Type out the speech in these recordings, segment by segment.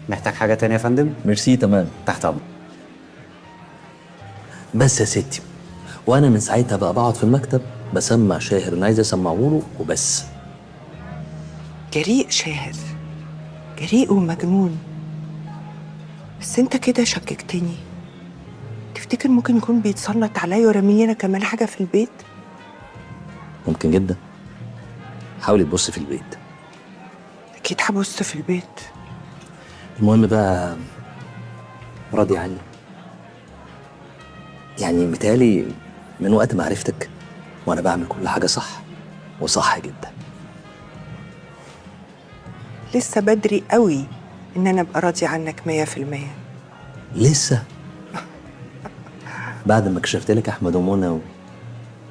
محتاج حاجة تانية يا فندم؟ ميرسي تمام. تحت أمر. بس يا ستي، وانا من ساعتها بقى بقعد في المكتب بسمع شاهر اللي عايز اسمعه له وبس. جريء شاهر، جريء ومجنون. بس انت كده شككتني. تفتكر ممكن يكون بيتسلط عليا ورميني انا كمان حاجه في البيت؟ ممكن جدا. حاولي تبصي في البيت. اكيد هبص في البيت. المهم بقى، راضي عني؟ يعني متهيألي من وقت ما عرفتك وانا بعمل كل حاجه صح، وصح جدا. لسه بدري قوي ان انا ابقى راضي عنك 100%. لسه؟ بعد ما كشفت لك احمد ومنى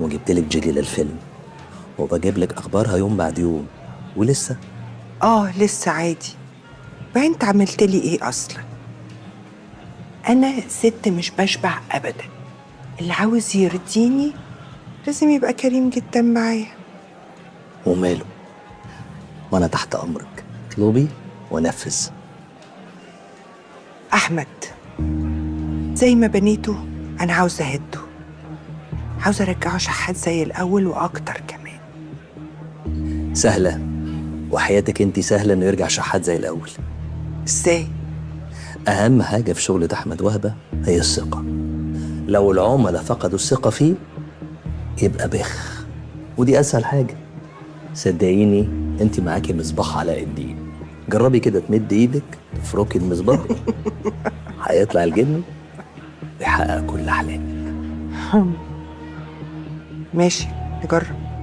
وجبت لك جيلي للفيلم وبجيب لك اخبارها يوم بعد يوم، ولسه؟ لسه عادي. بقى انت عملت لي ايه اصلا؟ انا ست مش بشبع ابدا. اللي عاوز يرضيني لازم يبقى كريم جدا معايا. وماله، وانا تحت امرك، اطلبي ونفذ. احمد زي ما بنيته انا عاوزه اهده. عاوزه ارجعه شحات زي الاول واكتر كمان. سهله، وحياتك انت سهله انه يرجع شحات زي الاول. ازاي؟ اهم حاجه في شغلة احمد وهبه هي الثقه. لو العملاء فقدوا الثقه فيه يبقى بخ، ودي اسهل حاجه. صدقيني انت معاكي مصباح علاء الدين، جربي كده تمد ايدك تفركي المصباح هيطلع الجن ويحقق كل احلامك. ماشي، نجرب.